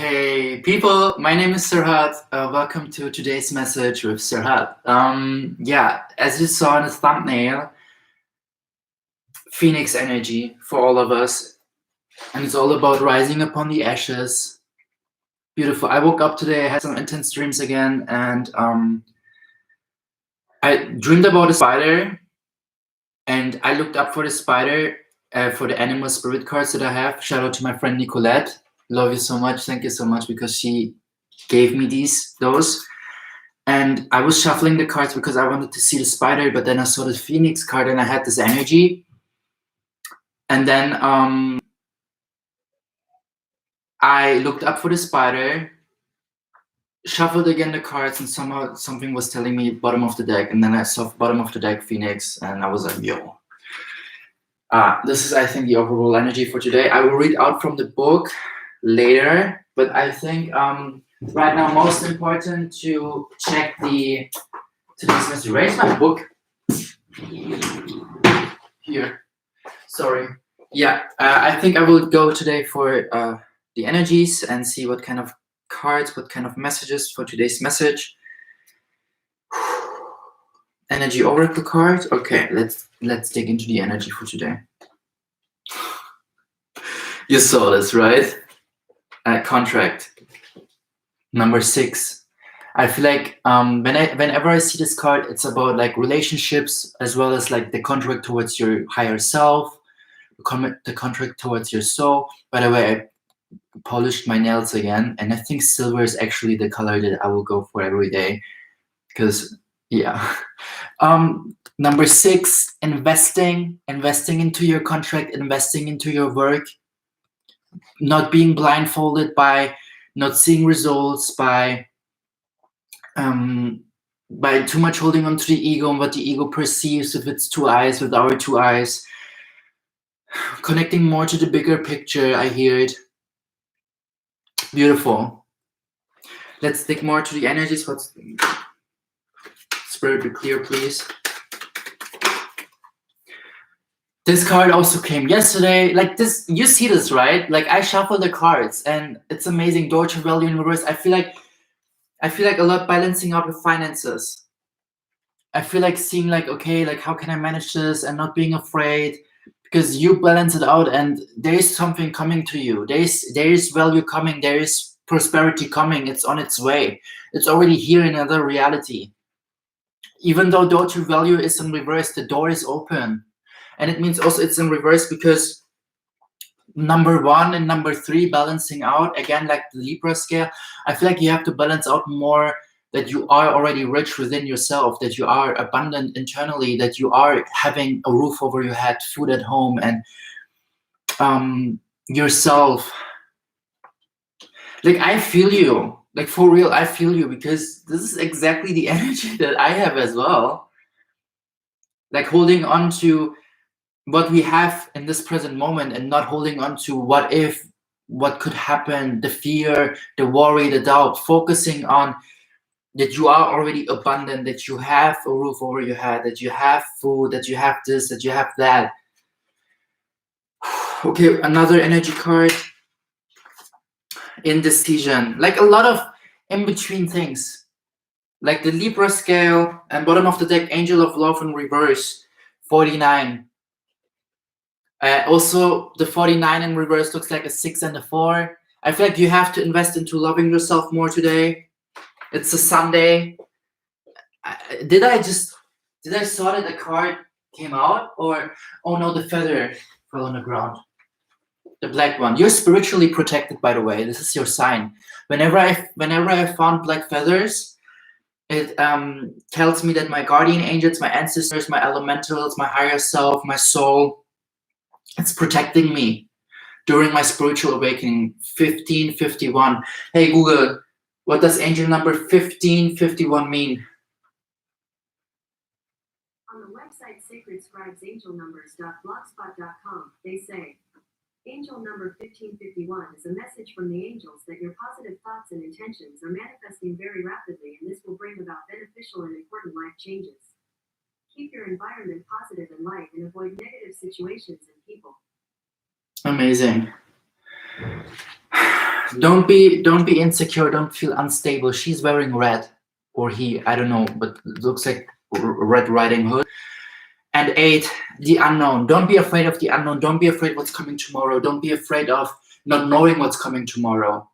Hey people, my name is Serhat. Welcome to today's message with Serhat. Yeah, as you saw in the thumbnail, Phoenix energy for all of us, and it's all about rising upon the ashes. Beautiful. I woke up today, I had some intense dreams again, and I dreamed about a spider, and I looked up for the spider for the animal spirit cards that I have. Shout out to my friend Nicolette. Love you so much. Thank you so much because she gave me those. And I was shuffling the cards because I wanted to see the spider, but then I saw the Phoenix card and I had this energy. And then I looked up for the spider, shuffled again the cards, and somehow something was telling me bottom of the deck. And then I saw bottom of the deck Phoenix, and I was like, yo. This is, I think, the overall energy for today. I will read out from the book later, but I think right now most important to check today's message. Where's my book? Here. Sorry. Yeah, I think I will go today for the energies and see what kind of cards, what kind of messages for today's message. Energy oracle card. Okay, let's dig into the energy for today. You saw this, right? Contract number 6. I feel like whenever I see this card, it's about like relationships as well as like the contract towards your higher self, the contract towards your soul. By the way, I polished my nails again, and I think silver is actually the color that I will go for every day because yeah. Number 6, investing into your contract, investing into your work, not being blindfolded by not seeing results, by too much holding on to the ego and what the ego perceives with its 2 eyes, with our 2 eyes. Connecting more to the bigger picture, I hear it. Beautiful. Let's dig more to the energies. What's Spirit be clear, please. This card also came yesterday. Like this, you see this, right? Like I shuffle the cards and it's amazing. Door to value in reverse. I feel like a lot balancing out with finances. I feel like seeing like, okay, like how can I manage this and not being afraid, because you balance it out and there is something coming to you. There is value coming. There is prosperity coming. It's on its way. It's already here in another reality. Even though door to value is in reverse, the door is open. And it means also it's in reverse because number 1 and number 3 balancing out, again, like the Libra scale, I feel like you have to balance out more that you are already rich within yourself, that you are abundant internally, that you are having a roof over your head, food at home, and yourself. Like I feel you, like for real, I feel you, because this is exactly the energy that I have as well. Like holding on to what we have in this present moment and not holding on to what if, what could happen, the fear, the worry, the doubt, focusing on that you are already abundant, that you have a roof over your head, that you have food, that you have this, that you have that. Okay, another energy card. Indecision. Like a lot of in-between things. Like the Libra scale and bottom of the deck, Angel of Love in reverse, 49. Also, the 49 in reverse looks like a 6 and a 4. I feel like you have to invest into loving yourself more today. It's a Sunday. Did I saw that the card came out, or oh no, the feather fell on the ground. The black one. You're spiritually protected, by the way. This is your sign. Whenever I found black feathers, it tells me that my guardian angels, my ancestors, my elementals, my higher self, my soul, it's protecting me during my spiritual awakening. 1551. Hey Google, what does angel number 1551 mean? On the website sacredscribesangelnumbers.blogspot.com, they say, angel number 1551 is a message from the angels that your positive thoughts and intentions are manifesting very rapidly, and this will bring about beneficial and important life changes. Keep your environment positive and light and avoid negative situations and people. Amazing. Don't be insecure. Don't feel unstable. She's wearing red, or he. I don't know, but it looks like Red Riding Hood. And 8, the unknown. Don't be afraid of the unknown. Don't be afraid what's coming tomorrow. Don't be afraid of not knowing what's coming tomorrow.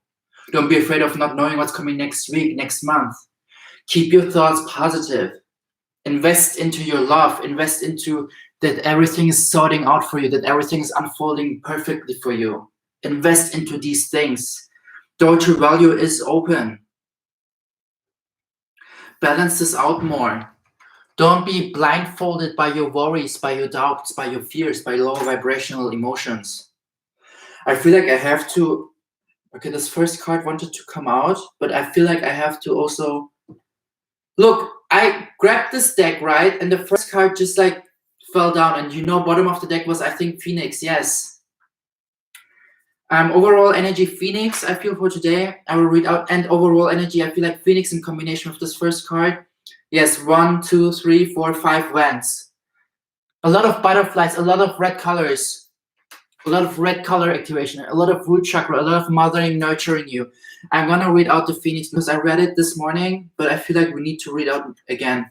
Don't be afraid of not knowing what's coming next week, next month. Keep your thoughts positive. Invest into your love. Invest into that everything is sorting out for you, that everything is unfolding perfectly for you. Invest into these things. Deutsche value is open. Balance this out more. Don't be blindfolded by your worries, by your doubts, by your fears, by low vibrational emotions. I feel like I have to. Okay, this first card wanted to come out, but I feel like I have to also. Look, I grabbed this deck, right? And the first card just like fell down. And you know, bottom of the deck was, I think, Pheonix. Yes. Overall energy, Pheonix, I feel for today. I will read out. And overall energy, I feel like Pheonix in combination with this first card. Yes, 1, 2, 3, 4, 5 wands. A lot of butterflies, a lot of red colors, a lot of red color activation, a lot of root chakra, a lot of mothering, nurturing you. I'm gonna read out the Pheonix because I read it this morning, but I feel like we need to read out again.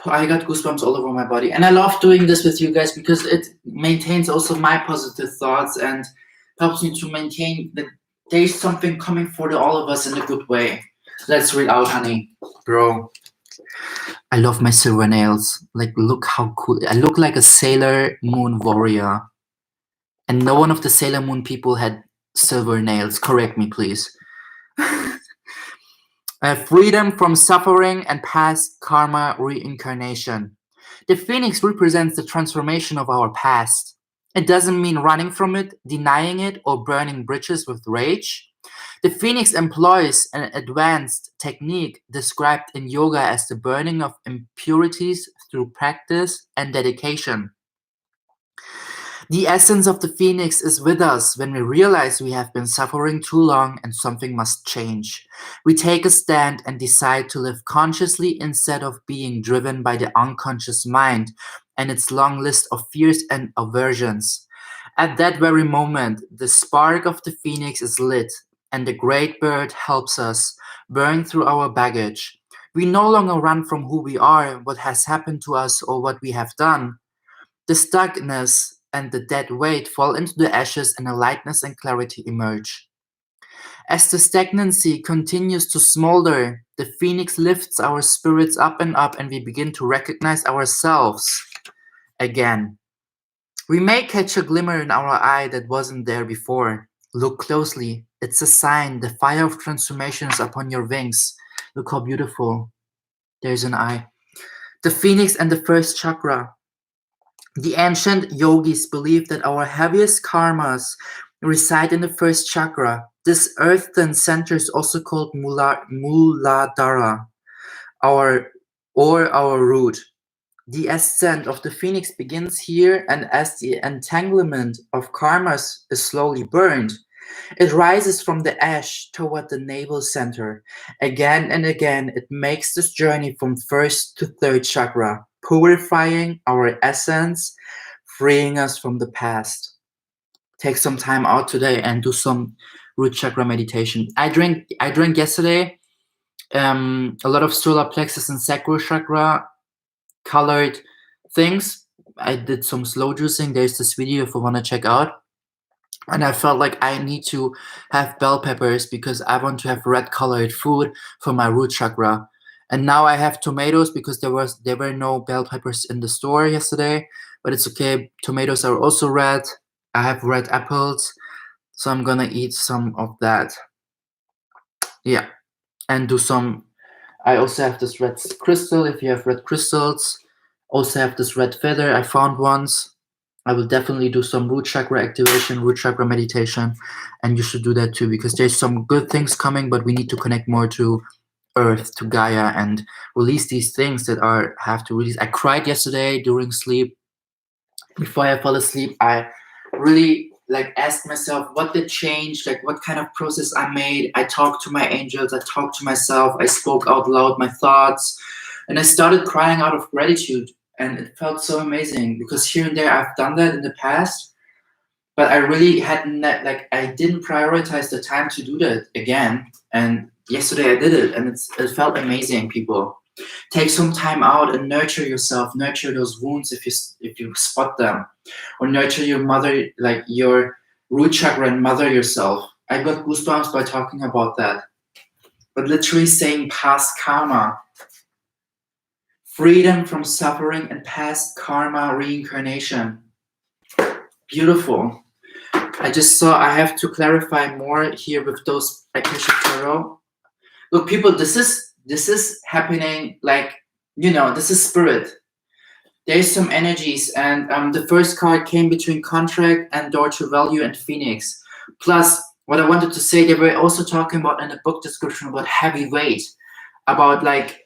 I got goosebumps all over my body. And I love doing this with you guys because it maintains also my positive thoughts and helps me to maintain that there's something coming for all of us in a good way. Let's read out, honey. Bro. I love my silver nails. Like, look how cool. I look like a Sailor Moon warrior. And no one of the Sailor Moon people had silver nails. Correct me, please. Freedom from suffering and past karma reincarnation. The Phoenix represents the transformation of our past. It doesn't mean running from it, denying it, or burning bridges with rage. The Phoenix employs an advanced technique described in yoga as the burning of impurities through practice and dedication. The essence of the Phoenix is with us when we realize we have been suffering too long and something must change. We take a stand and decide to live consciously instead of being driven by the unconscious mind and its long list of fears and aversions. At that very moment, the spark of the Phoenix is lit, and the great bird helps us burn through our baggage. We no longer run from who we are, what has happened to us, or what we have done. The stuckness and the dead weight fall into the ashes and a lightness and clarity emerge. As the stagnancy continues to smolder, the Phoenix lifts our spirits up, and we begin to recognize ourselves again. We may catch a glimmer in our eye that wasn't there before. Look closely. It's a sign. The fire of transformation is upon your wings. Look how beautiful. There's an eye. The Phoenix and the first chakra. The ancient yogis believed that our heaviest karmas reside in the first chakra. This earthen center is also called Muladhara, our root. The ascent of the Phoenix begins here, and as the entanglement of karmas is slowly burned, it rises from the ash toward the navel center. Again and again, it makes this journey from first to third chakra, purifying our essence, freeing us from the past. Take some time out today and do some root chakra meditation. I drank yesterday a lot of solar plexus and sacral chakra colored things. I did some slow juicing. There's this video if you want to check out. And I felt like I need to have bell peppers because I want to have red colored food for my root chakra. And now I have tomatoes because there were no bell peppers in the store yesterday, but it's okay. Tomatoes are also red. I have red apples, so I'm gonna eat some of that. Yeah, and do some. I also have this red crystal. If you have red crystals, also have this red feather. I found once. I will definitely do some root chakra activation, root chakra meditation, and you should do that too because there's some good things coming, but we need to connect more to Earth, to Gaia, and release these things that have to release. I cried yesterday during sleep. Before I fell asleep, I really asked myself what did change, what kind of process I made. I talked to my angels, I talked to myself, I spoke out loud my thoughts, and I started crying out of gratitude. And it felt so amazing because here and there I've done that in the past, but I really hadn't like I didn't prioritize the time to do that again. And yesterday I did it, and it felt amazing. People, take some time out and nurture yourself, nurture those wounds if you spot them, or nurture your mother, like your root chakra, and mother yourself. I got goosebumps by talking about that. But literally saying past karma, freedom from suffering and past karma reincarnation. Beautiful. I just saw I have to clarify more here with those Akashic Tarot. Look, people, this is happening, like, this is spirit. There's some energies, and the first card came between contract and door to value and Pheonix. Plus, what I wanted to say, they were also talking about in the book description about heavy weight, about like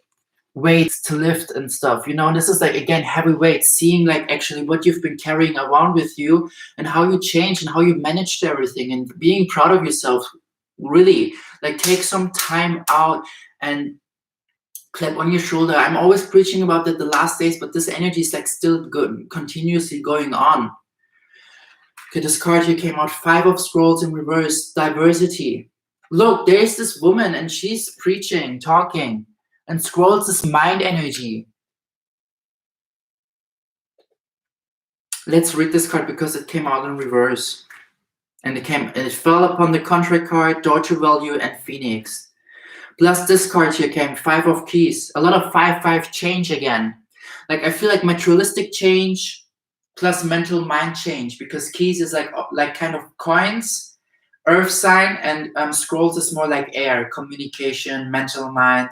weights to lift and stuff. This is like, again, heavy weight, seeing like actually what you've been carrying around with you and how you changed and how you managed everything, and being proud of yourself. Really, like, take some time out and clap on your shoulder. I'm always preaching about that the last days, but this energy is like still continuously going on. Okay, this card here came out, 5 of Scrolls in reverse, diversity. Look, there's this woman and she's preaching, talking, and Scrolls is mind energy. Let's read this card because it came out in reverse. And it fell upon the contract card, door to value, and Pheonix. Plus this card here came, 5 of Keys. A lot of 5-5 change again. Like, I feel like materialistic change plus mental mind change, because Keys is like kind of coins, earth sign, and Scrolls is more like air, communication, mental mind.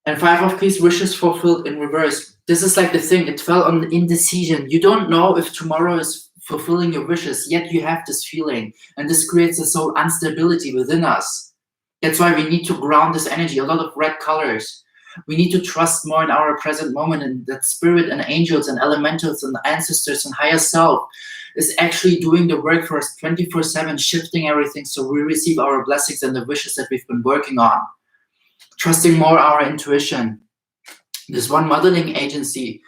And 5 of Keys, wishes fulfilled in reverse. This is like the thing, it fell on indecision. You don't know if tomorrow is fulfilling your wishes, yet you have this feeling. And this creates a soul instability within us. That's why we need to ground this energy, a lot of red colors. We need to trust more in our present moment, and that spirit and angels and elementals and ancestors and higher self is actually doing the work for us 24/7, shifting everything so we receive our blessings and the wishes that we've been working on. Trusting more our intuition. This one modeling agency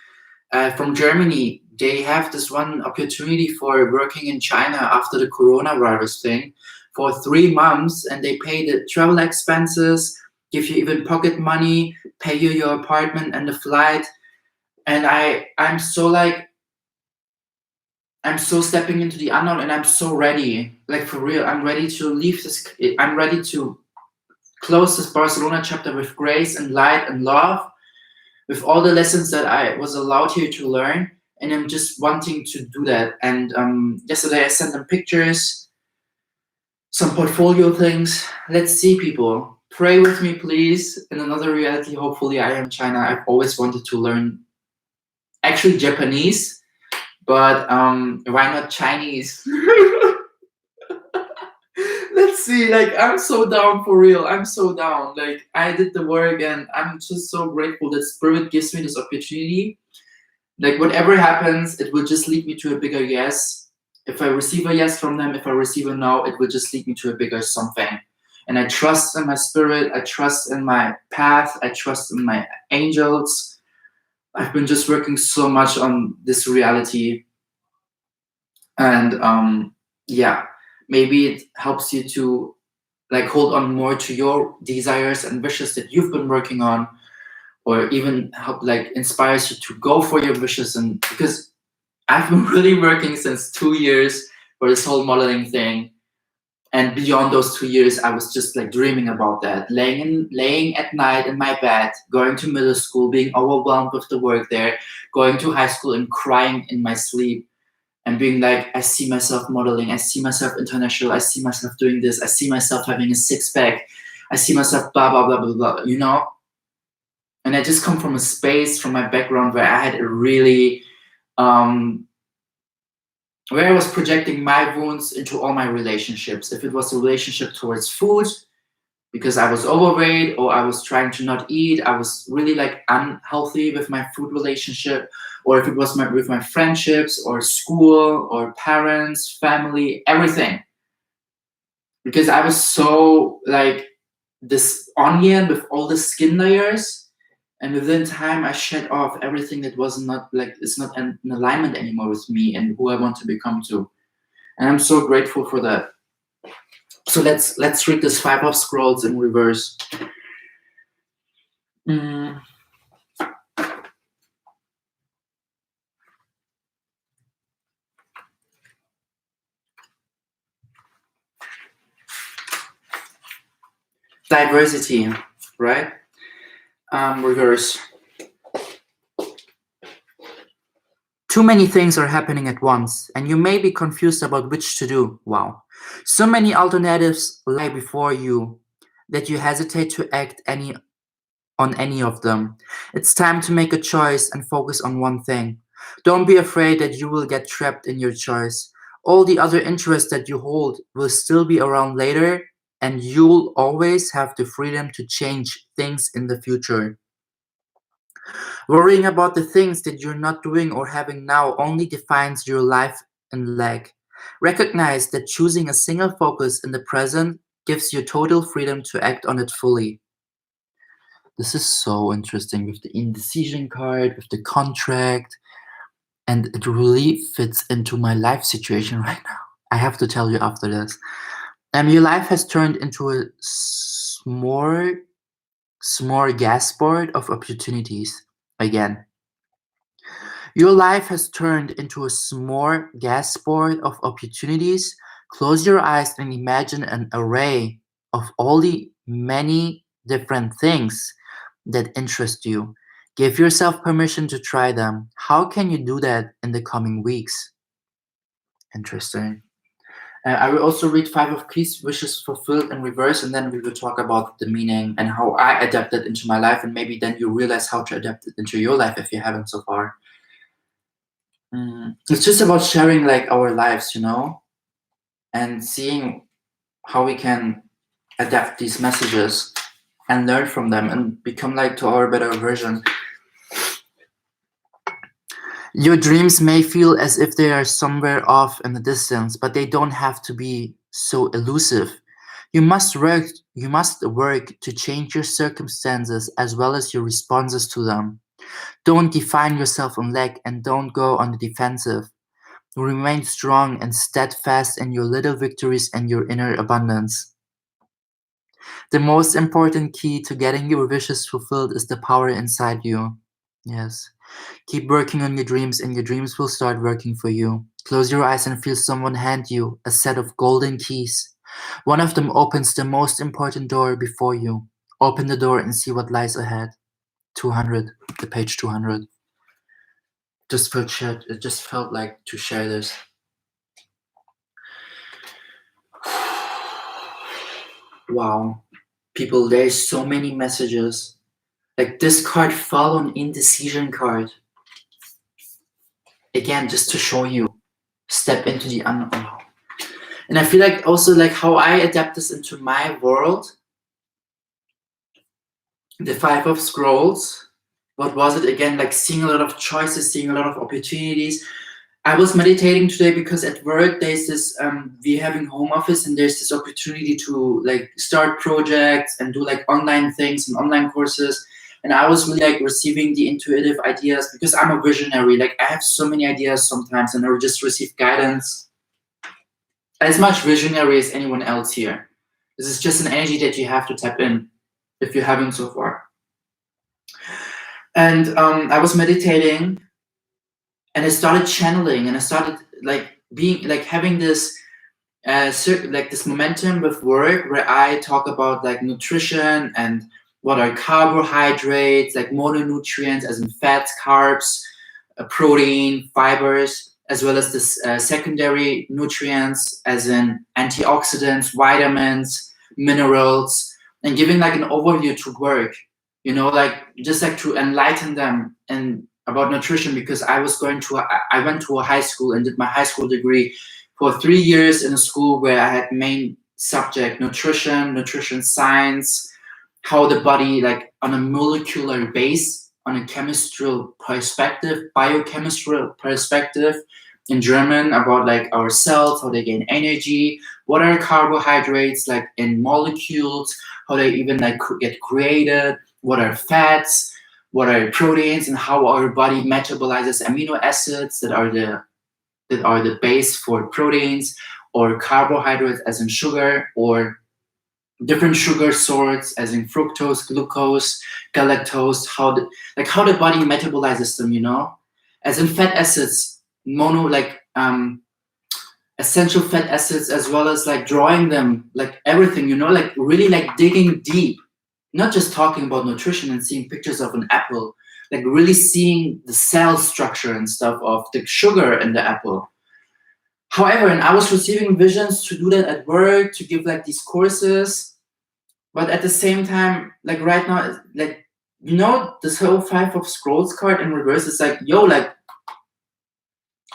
from Germany, they have this one opportunity for working in China after the coronavirus thing for 3 months, and they pay the travel expenses, give you even pocket money, pay you your apartment and the flight. And I'm so stepping into the unknown, and I'm so ready, like, for real. I'm ready to leave this. I'm ready to close this Barcelona chapter with grace and light and love, with all the lessons that I was allowed here to learn. And I'm just wanting to do that. And yesterday I sent them pictures, some portfolio things. Let's see, people. Pray with me, please. In another reality, hopefully, I am China. I've always wanted to learn actually Japanese, but why not Chinese? Let's see. Like, I'm so down, for real. I'm so down. Like, I did the work, and I'm just so grateful that Spirit gives me this opportunity. Like, whatever happens, it will just lead me to a bigger yes. If I receive a yes from them, if I receive a no, it will just lead me to a bigger something. And I trust in my spirit. I trust in my path. I trust in my angels. I've been just working so much on this reality. And yeah, maybe it helps you to, like, hold on more to your desires and wishes that you've been working on, or even help, like, inspires you to go for your wishes. And because I've been really working since 2 years for this whole modeling thing, and beyond those 2 years, I was just like dreaming about that, laying at night in my bed, going to middle school, being overwhelmed with the work there, going to high school and crying in my sleep, and being like, I see myself modeling, I see myself international, I see myself doing this, I see myself having a 6-pack, I see myself blah blah blah blah blah, And I just come from a space, from my background, where I had a really where I was projecting my wounds into all my relationships. If it was a relationship towards food, because I was overweight, or I was trying to not eat, I was really like unhealthy with my food relationship, or if it was with my friendships, or school, or parents, family, everything. Because I was so like this onion with all the skin layers. And within time, I shed off everything that was not like, it's not in alignment anymore with me and who I want to become to. And I'm so grateful for that. So let's read this Five of Scrolls in reverse. Mm. Diversity, right? Reverse. Too many things are happening at once, and you may be confused about which to do. Wow. So many alternatives lie before you that you hesitate to act on any of them. It's time to make a choice and focus on one thing. Don't be afraid that you will get trapped in your choice. All the other interests that you hold will still be around later, and you'll always have the freedom to change things in the future. Worrying about the things that you're not doing or having now only defines your life and lag. Recognize that choosing a single focus in the present gives you total freedom to act on it fully. This is so interesting with the indecision card, with the contract, and it really fits into my life situation right now. I have to tell you after this. Your life has turned into a smorgasbord of opportunities again. Your life has turned into a smorgasbord of opportunities. Close your eyes and imagine an array of all the many different things that interest you. Give yourself permission to try them. How can you do that in the coming weeks? Interesting. I will also read Five of Keys, Wishes Fulfilled in reverse, and then we will talk about the meaning and how I adapt it into my life, and maybe then you realize how to adapt it into your life if you haven't so far. It's just about sharing like our lives, and seeing how we can adapt these messages and learn from them and become like to our better version. Your dreams may feel as if they are somewhere off in the distance, but they don't have to be so elusive. You must work to change your circumstances as well as your responses to them. Don't define yourself on lack and don't go on the defensive. Remain strong and steadfast in your little victories and your inner abundance. The most important key to getting your wishes fulfilled is the power inside you. Yes. Keep working on your dreams and your dreams will start working for you. Close your eyes and feel someone hand you a set of golden keys. One of them opens the most important door before you. Open the door and see what lies ahead. 200, the page 200. It just felt like to share this. Wow. People, there's so many messages. Like this card fell on indecision card. Again, just to show you, step into the unknown. And I feel like also like how I adapt this into my world. The Five of Scrolls. What was it again? Like seeing a lot of choices, seeing a lot of opportunities. I was meditating today because at work there's this we're having home office and there's this opportunity to like start projects and do like online things and online courses. And I was really like receiving the intuitive ideas because I'm a visionary. Like I have so many ideas sometimes and I would just receive guidance. As much visionary as anyone else here. This is just an energy that you have to tap in if you haven't so far. And I was meditating and I started channeling and I started like being like having this like this momentum with work where I talk about like nutrition and what are carbohydrates, like mononutrients as in fats, carbs, protein, fibers, as well as this secondary nutrients as in antioxidants, vitamins, minerals, and giving like an overview to work, like just like to enlighten them and about nutrition because I went to a high school and did my high school degree for 3 years in a school where I had main subject nutrition science, how the body like on a molecular base, on a chemical perspective, biochemical perspective in German about like our cells, how they gain energy, what are carbohydrates like in molecules, how they even like get created, what are fats, what are proteins, and how our body metabolizes amino acids that are the that are the base for proteins or carbohydrates as in sugar, or different sugar sorts as in fructose, glucose, galactose, how the body metabolizes them, as in fat acids, essential fat acids, as well as like drawing them, like everything, like really like digging deep, not just talking about nutrition and seeing pictures of an apple, like really seeing the cell structure and stuff of the sugar in the apple. However, and I was receiving visions to do that at work, to give like these courses, but at the same time, like right now, like, this whole Five of Scrolls card in reverse is like, yo, like,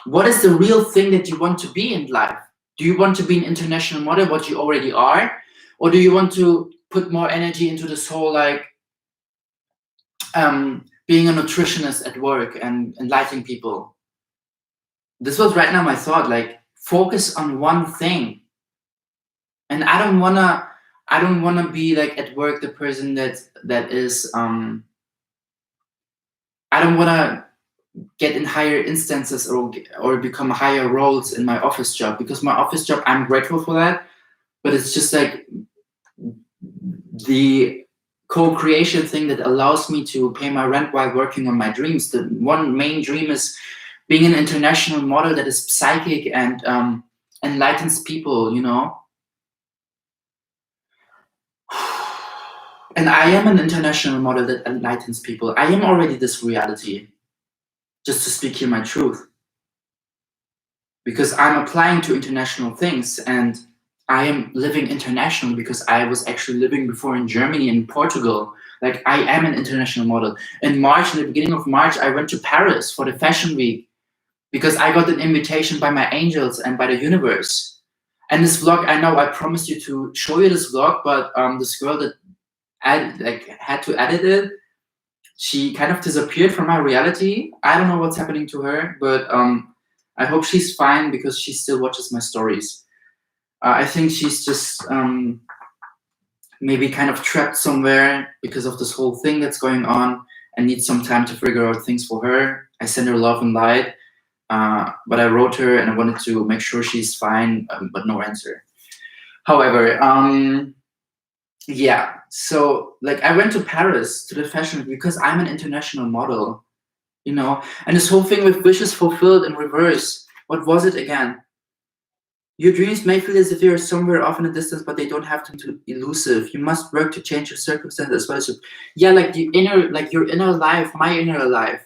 what is the real thing that you want to be in life? Do you want to be an international model, what you already are? Or do you want to put more energy into this whole, like, being a nutritionist at work and enlightening people? This was right now my thought, like, focus on one thing. And I don't wanna be like at work the person that is I don't wanna get in higher instances or become higher roles in my office job, because my office job, I'm grateful for that, but it's just like the co-creation thing that allows me to pay my rent while working on my dreams. The one main dream is being an international model that is psychic and enlightens people, And I am an international model that enlightens people. I am already this reality, just to speak here my truth. Because I'm applying to international things, and I am living international because I was actually living before in Germany and Portugal. Like, I am an international model. In March, in the beginning of March, I went to Paris for the fashion week because I got an invitation by my angels and by the universe. And this vlog, I know I promised you to show you this vlog, but this girl that had to edit it, she kind of disappeared from my reality. I don't know what's happening to her, but I hope she's fine, because she still watches my stories. I think she's just maybe kind of trapped somewhere because of this whole thing that's going on, and needs some time to figure out things for her. I send her love and light, but I wrote her and I wanted to make sure she's fine, but no answer. However, yeah, so like I went to Paris to the fashion week because I'm an international model, and this whole thing with wishes fulfilled in reverse. What was it again? Your dreams may feel as if you're somewhere off in the distance, but they don't have to be elusive. You must work to change your circumstances as well as like your inner life, my inner life.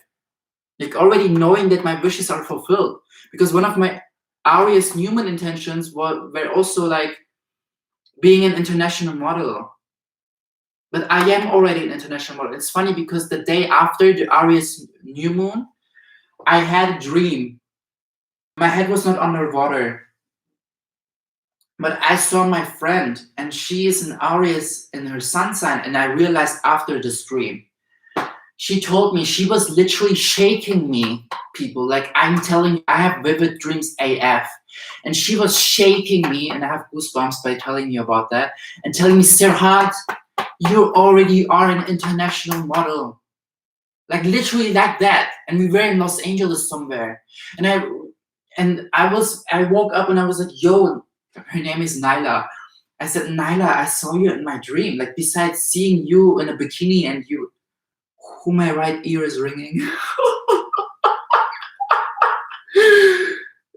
Like, already knowing that my wishes are fulfilled. Because one of my earliest human intentions were also like being an international model. But I am already an international model. It's funny because the day after the Aries new moon, I had a dream. My head was not underwater. But I saw my friend, and she is an Aries in her sun sign, and I realized after this dream, she told me, she was literally shaking me, people. Like, I'm telling you, I have vivid dreams AF. And she was shaking me, and I have goosebumps by telling you about that, and telling me, Serhat, you already are an international model. Like, literally like that. And we were in Los Angeles somewhere. And I woke up and I was like, yo, her name is Nyla. I said, Nyla, I saw you in my dream. Like, besides seeing you in a bikini and you, who my right ear is ringing.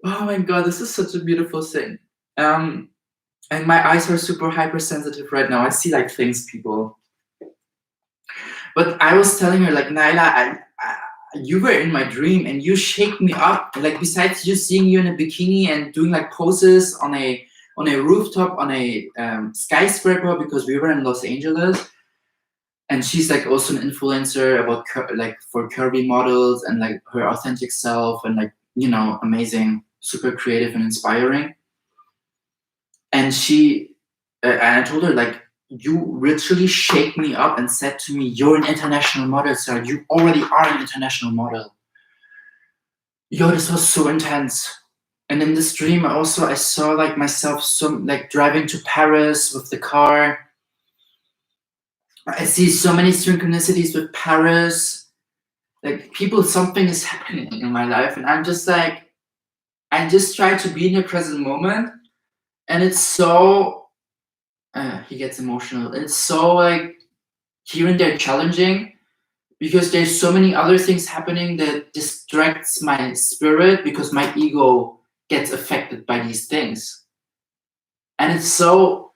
Oh my God, this is such a beautiful thing. And my eyes are super hypersensitive right now. I see like things, people. But I was telling her, like, Nyla, you were in my dream and you shake me up. Like, besides just seeing you in a bikini and doing like poses on a rooftop, on a skyscraper, because we were in Los Angeles. And she's like also an influencer about for curvy models and like her authentic self, and like, amazing, super creative and inspiring. And and I told her, like, you literally shake me up and said to me, you're an international model, sir. You already are an international model. Yo, this was so intense. And in this dream, I saw like myself driving to Paris with the car. I see so many synchronicities with Paris. Like, people, something is happening in my life, and I'm just like, I just try to be in the present moment, and it's so he gets emotional. It's so like here and there challenging because there's so many other things happening that distracts my spirit because my ego gets affected by these things. And it's so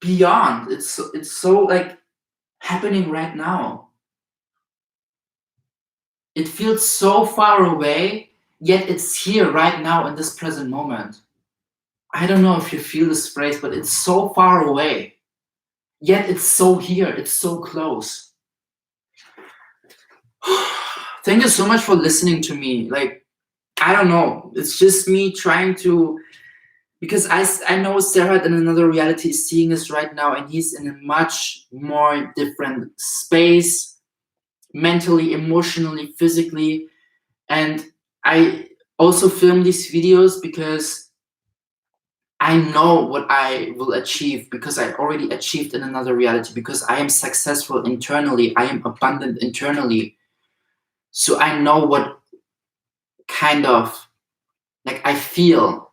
beyond. It's so like happening right now. It feels so far away, yet it's here right now in this present moment. I don't know if you feel this phrase, but it's so far away, yet it's so here, it's so close. Thank you so much for listening to me. Like, I don't know, it's just me trying to, because I know Serhat in another reality is seeing this right now, and he's in a much more different space, mentally, emotionally, physically. And I also film these videos because I know what I will achieve, because I already achieved in another reality, because I am successful internally, I am abundant internally. So I know what kind of, like, I feel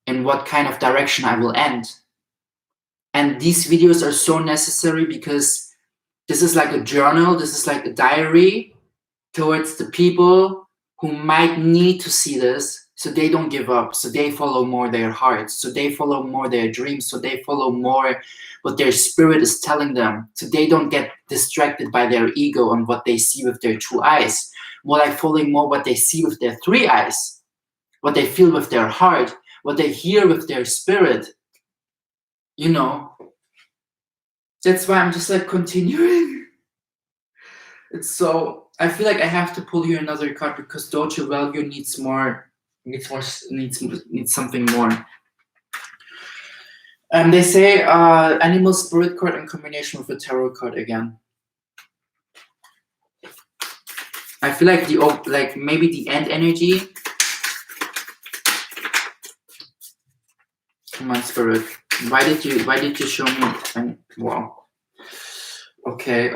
in what kind of direction I will end. And these videos are so necessary because this is like a journal, this is like a diary towards the people who might need to see this, so they don't give up, so they follow more their hearts, so they follow more their dreams, so they follow more what their spirit is telling them, so they don't get distracted by their ego and what they see with their 2 eyes, more like following more what they see with their 3 eyes, what they feel with their heart, what they hear with their spirit. You know, that's why I'm just like continuing. It's so, I feel like I have to pull you another card because Dojo Value needs something more. They say animal spirit card in combination with a tarot card again. I feel like maybe the end energy. Come on, spirit. Why did you show me? Wow. Okay.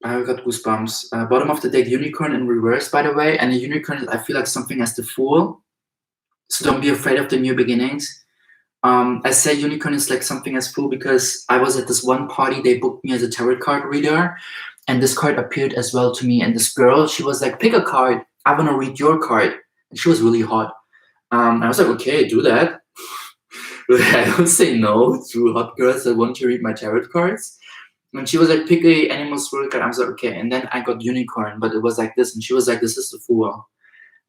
I got goosebumps. Bottom of the deck, unicorn in reverse, by the way. And a unicorn, I feel like something as the Fool. So don't be afraid of the new beginnings. I say unicorn is like something as Fool because I was at this one party, they booked me as a tarot card reader. And this card appeared as well to me. And this girl, she was like, pick a card. I want to read your card. And she was really hot. I was like, okay, do that. I don't say no to hot girls that want to read my tarot cards. And she was like, pick a animal spirit card. I was like, okay. And then I got unicorn, but it was like this. And she was like, this is the Fool.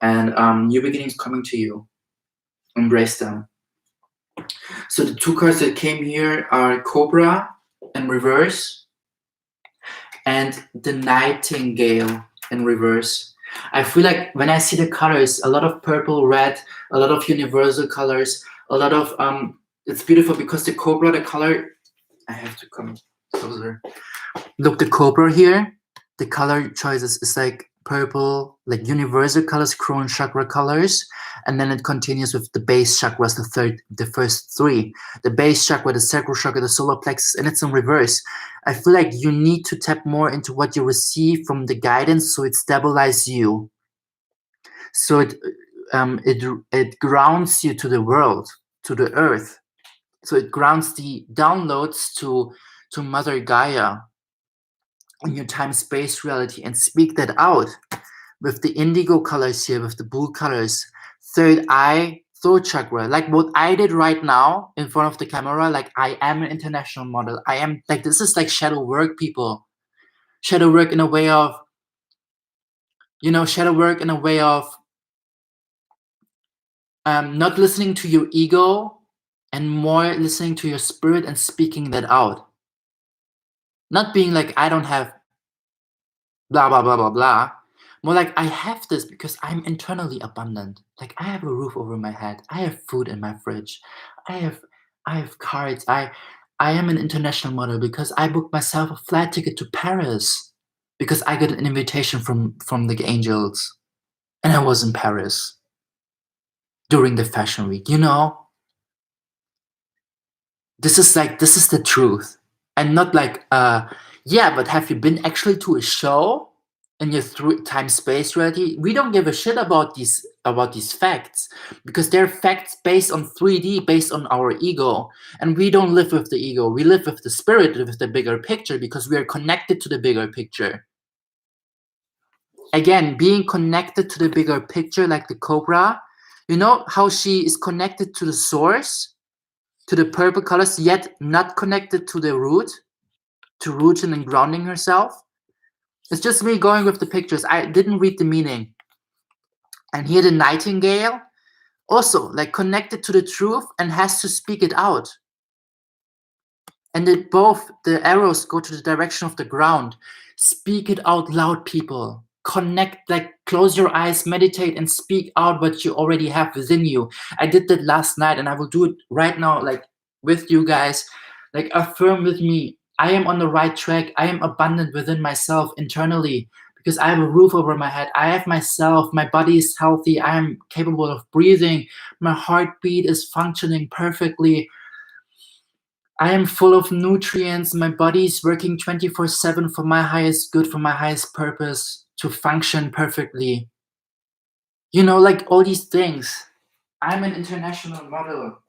And new beginnings coming to you. Embrace them. So the 2 cards that came here are Cobra in reverse and the Nightingale in reverse. I feel like when I see the colors, a lot of purple, red, a lot of universal colors, a lot of it's beautiful because the Cobra, the color, I have to come closer. Look, the Cobra here, the color choices is like purple, like universal colors, crown chakra colors, and then it continues with the base chakras, the first 3, the base chakra, the sacral chakra, the solar plexus, and it's in reverse. I feel like you need to tap more into what you receive from the guidance, so it stabilizes you, so it grounds you to the world, to the earth, so it grounds the downloads to Mother Gaia in your time-space reality, and speak that out with the indigo colors here, with the blue colors, 3rd eye, throat chakra, like what I did right now in front of the camera. Like, I am an international model. I am like, this is like shadow work, people. Shadow work in a way of, shadow work in a way of not listening to your ego and more listening to your spirit and speaking that out. Not being like, I don't have blah, blah, blah, blah, blah. More like, I have this because I'm internally abundant. Like, I have a roof over my head. I have food in my fridge. I have cards. I am an international model because I booked myself a flight ticket to Paris because I got an invitation from the angels. And I was in Paris during the fashion week, This is the truth. And not like, yeah, but have you been actually to a show? in your time-space reality, we don't give a shit about these facts, because they're facts based on 3D, based on our ego, and we don't live with the ego. We live with the spirit, with the bigger picture, because we are connected to the bigger picture. Again, being connected to the bigger picture, like the cobra, you know how she is connected to the source, to the purple colors, yet not connected to the root, to rooting and grounding herself. It's just me going with the pictures. I didn't read the meaning. And here the nightingale, also like connected to the truth and has to speak it out. And both the arrows go to the direction of the ground. Speak it out loud, people. Connect, like close your eyes, meditate, and speak out what you already have within you. I did that last night, and I will do it right now, like with you guys. Like affirm with me, I am on the right track. I am abundant within myself internally, because I have a roof over my head. I have myself. My body is healthy. I am capable of breathing. My heartbeat is functioning perfectly. I am full of nutrients. My body is working 24/7 for my highest good, for my highest purpose, to function perfectly. You know, like all these things. I'm an international model.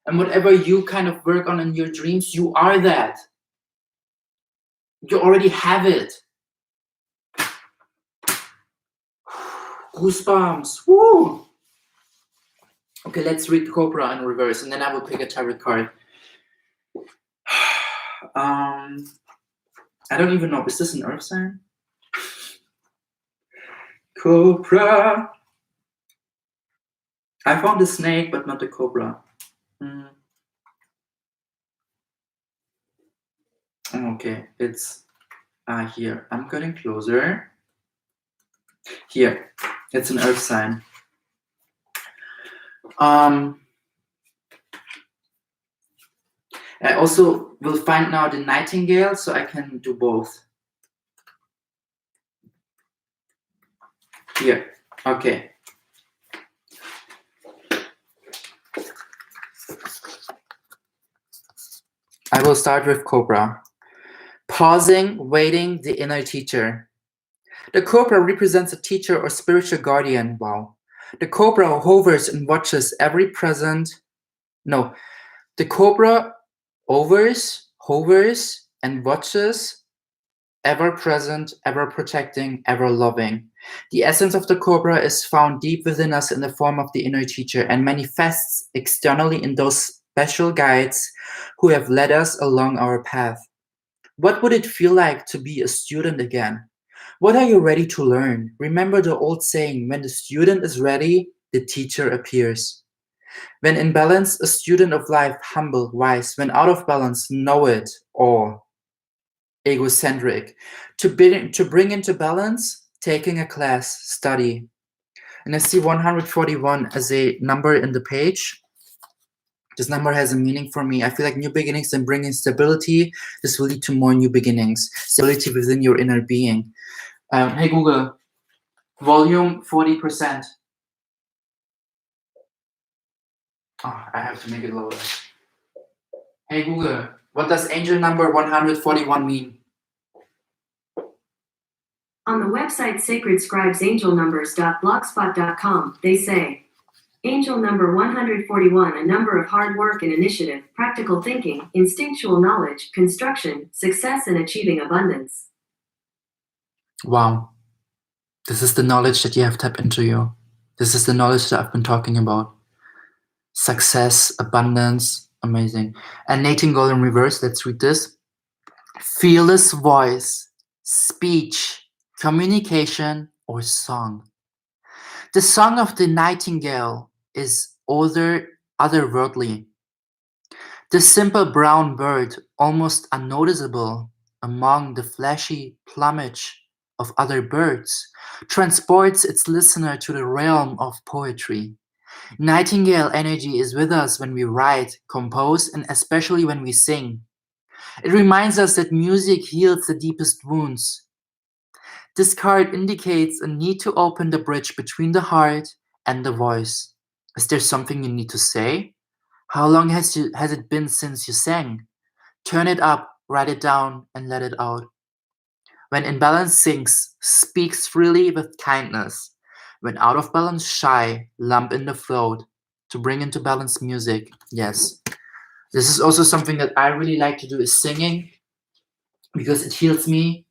And whatever you kind of work on in your dreams, you are that. You already have it. Goosebumps. Woo! Okay, let's read Cobra in reverse, and then I will pick a tarot card. I don't even know. Is this an earth sign? Cobra. I found a snake, but not a cobra. Okay, it's here. I'm getting closer. Here, it's an earth sign. I also will find now the nightingale, so I can do both. Here, okay. I will start with Cobra. Pausing, waiting, the inner teacher. The cobra represents a teacher or spiritual guardian. Wow. The cobra hovers and watches every present. No, the cobra hovers and watches, ever present, ever protecting, ever loving. The essence of the cobra is found deep within us in the form of the inner teacher and manifests externally in those special guides who have led us along our path. What would it feel like to be a student again? What are you ready to learn? Remember the old saying, when the student is ready, the teacher appears. When in balance, a student of life, humble, wise. When out of balance, know it all. Egocentric. To bring into balance, taking a class, study. And I see 141 as a number in the page. This number has a meaning for me. I feel like new beginnings and bringing stability. This will lead to more new beginnings. Stability within your inner being. Hey Google, volume 40%. Oh, I have to make it louder. Hey Google, what does angel number 141 mean? On the website sacredscribesangelnumbers.blogspot.com, they say, Angel number 141, a number of hard work and initiative, practical thinking, instinctual knowledge, construction, success, and achieving abundance. Wow. This is the knowledge that you have tapped into you. This is the knowledge that I've been talking about. Success, abundance, amazing. And nightingale in reverse, let's read this. Fearless voice, speech, communication, or song. The song of the nightingale is otherworldly. The simple brown bird, almost unnoticeable among the flashy plumage of other birds, transports its listener to the realm of poetry. Nightingale energy is with us when we write, compose, and especially when we sing. It reminds us that music heals the deepest wounds. This card indicates a need to open the bridge between the heart and the voice. Is there something you need to say? How long has it been since you sang? Turn it up, write it down, and let it out. When in balance, sings, speaks freely with kindness. When out of balance, shy, lump in the throat. To bring into balance music, yes. This is also something that I really like to do, is singing, because it heals me.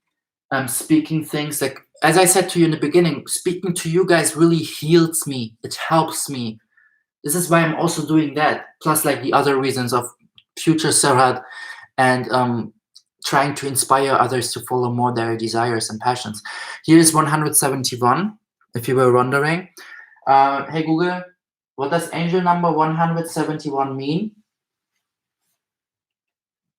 Speaking things, like, as I said to you in the beginning, speaking to you guys really heals me. It helps me. This is why I'm also doing that. Plus, like, the other reasons of future Serhat, and trying to inspire others to follow more their desires and passions. Here is 171, if you were wondering. Hey Google, what does angel number 171 mean?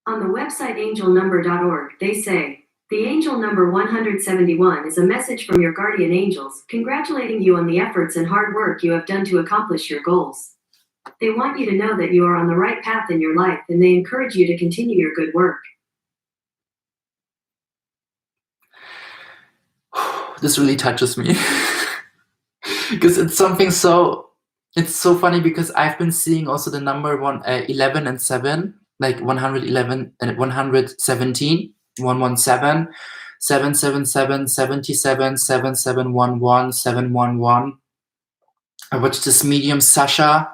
On the website angelnumber.org, they say, the angel number 171 is a message from your guardian angels, congratulating you on the efforts and hard work you have done to accomplish your goals. They want you to know that you are on the right path in your life, and they encourage you to continue your good work. This really touches me. Because it's something so, it's so funny, because I've been seeing also the number 11 and 7, like 111 and 117, 117, 777, 77, 7711, 711. I watched this medium, Sasha.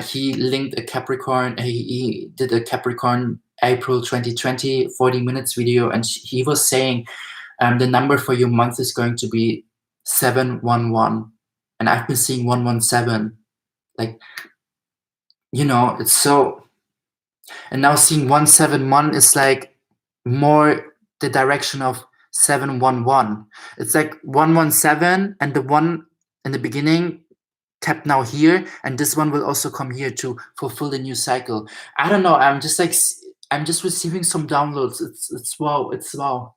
He linked a Capricorn. He did a Capricorn April 2020 40 minutes video, and he was saying the number for your month is going to be 711, and I've been seeing 117. Like, you know, it's so. And now seeing 171 is like more the direction of 711. It's like 117, and the one in the beginning kept now here, and this one will also come here to fulfill the new cycle. I don't know. I'm just receiving some downloads. It's wow. It's wow.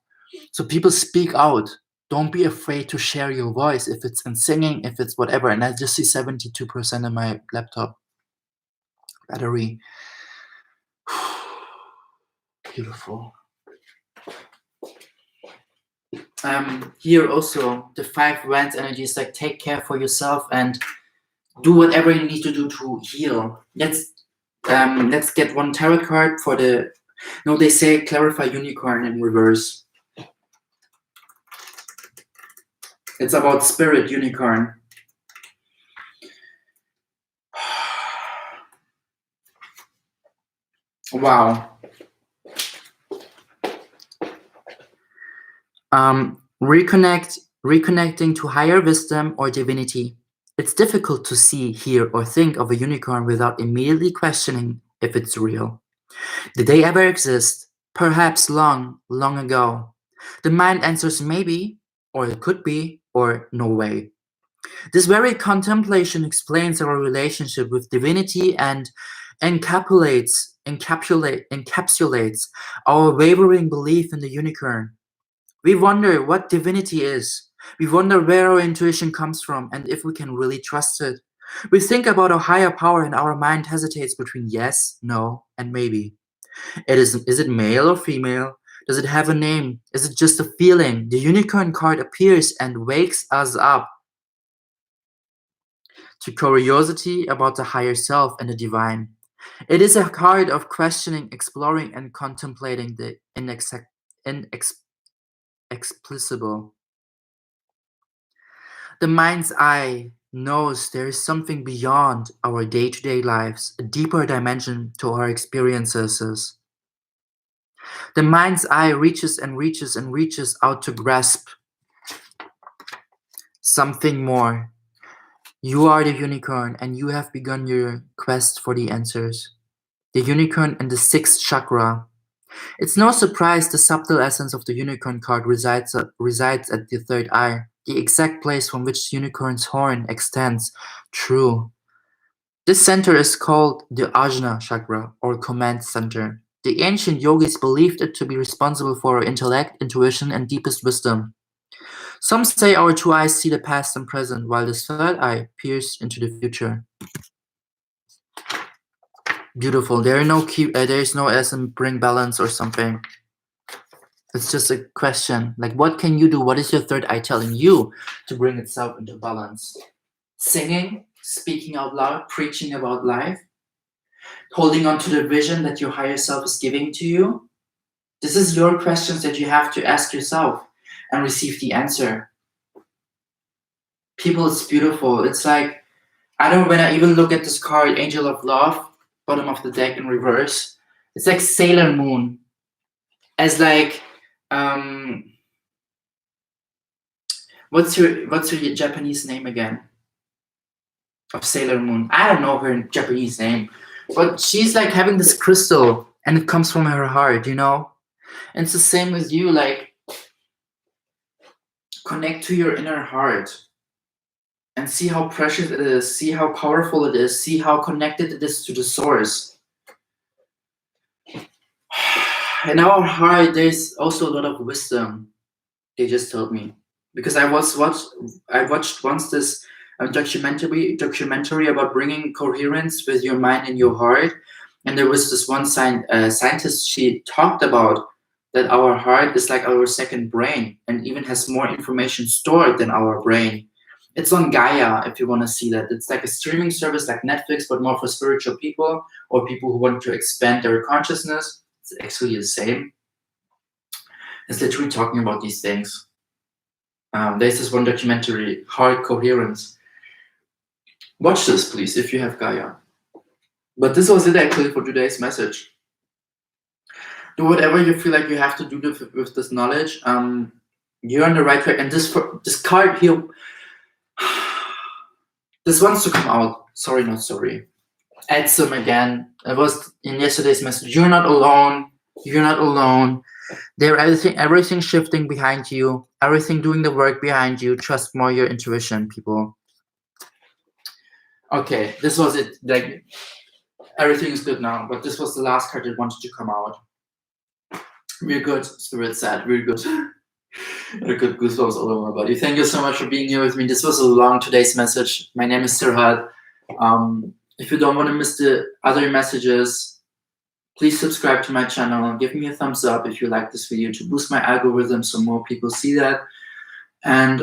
So people, speak out. Don't be afraid to share your voice, if it's in singing, if it's whatever. And I just see 72% in my laptop battery. Beautiful. Here also the 5 Wands energy is like, take care for yourself and do whatever you need to do to heal. Let's get one tarot card for the. No, they say clarify unicorn in reverse. It's about spirit unicorn. Wow. Reconnecting to higher wisdom or divinity. It's difficult to see, hear, or think of a unicorn without immediately questioning if it's real. Did they ever exist? Perhaps long, long ago. The mind answers maybe, or it could be, or no way. This very contemplation explains our relationship with divinity and encapsulates our wavering belief in the unicorn. We wonder what divinity is. We wonder where our intuition comes from and if we can really trust it. We think about a higher power and our mind hesitates between yes, no, and maybe. Is it male or female? Does it have a name? Is it just a feeling? The unicorn card appears and wakes us up to curiosity about the higher self and the divine. It is a card of questioning, exploring, and contemplating the inexplicable. The mind's eye knows there is something beyond our day-to-day lives, a deeper dimension to our experiences. The mind's eye reaches and reaches and reaches out to grasp something more. You are the unicorn, and you have begun your quest for the answers. The unicorn in the 6th chakra. It's no surprise the subtle essence of the unicorn card resides at the 3rd eye, the exact place from which the unicorn's horn extends. True. This center is called the Ajna chakra, or command center. The ancient yogis believed it to be responsible for our intellect, intuition, and deepest wisdom. Some say our 2 eyes see the past and present, while the 3rd eye peers into the future. Beautiful. There is no S in bring balance or something. It's just a question. Like, what can you do? What is your 3rd eye telling you to bring itself into balance? Singing, speaking out loud, preaching about life, holding on to the vision that your higher self is giving to you. This is your questions that you have to ask yourself and receive the answer. People, it's beautiful. It's like, I don't, when I even look at this card, Angel of Love, bottom of the deck in reverse, it's like Sailor Moon. As like, what's your Japanese name again? Of Sailor Moon. I don't know her Japanese name, but she's like having this crystal and it comes from her heart, you know? And it's the same with you, like, connect to your inner heart and see how precious it is, see how powerful it is, see how connected it is to the source. In our heart, there's also a lot of wisdom, they just told me. Because I watched once this documentary about bringing coherence with your mind and your heart. And there was this one scientist, she talked about that our heart is like our second brain and even has more information stored than our brain. It's on Gaia, if you want to see that. It's like a streaming service like Netflix, but more for spiritual people or people who want to expand their consciousness. It's actually the same. It's literally talking about these things. There's this one documentary, Heart Coherence. Watch this, please, if you have Gaia. But this was it actually for today's message. Do whatever you feel like you have to do with this knowledge. You're on the right track. And this card here, this wants to come out. Sorry, not sorry. Add some again. It was in yesterday's message. You're not alone. You're not alone. There, everything shifting behind you. Everything doing the work behind you. Trust more your intuition, people. Okay, this was it. Like, everything is good now. But this was the last card that wanted to come out. We're good. Spirit said, we're good. I got goosebumps all over my body. Thank you so much for being here with me. This was a long today's message. My name is Serhat. If you don't want to miss the other messages, please subscribe to my channel. Give me a thumbs up if you like this video to boost my algorithm so more people see that. And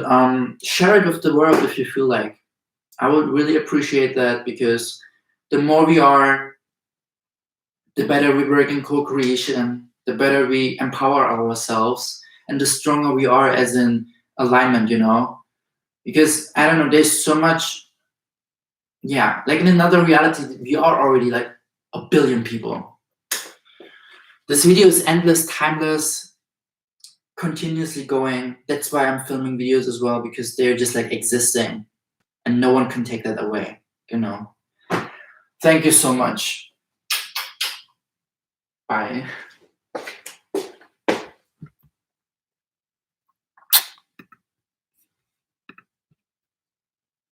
share it with the world if you feel like. I would really appreciate that, because the more we are, the better we work in co-creation, the better we empower ourselves, and the stronger we are as in alignment, you know? Because, I don't know, there's so much, yeah, like in another reality, we are already like 1 billion people. This video is endless, timeless, continuously going. That's why I'm filming videos as well, because they're just like existing and no one can take that away, you know? Thank you so much. Bye.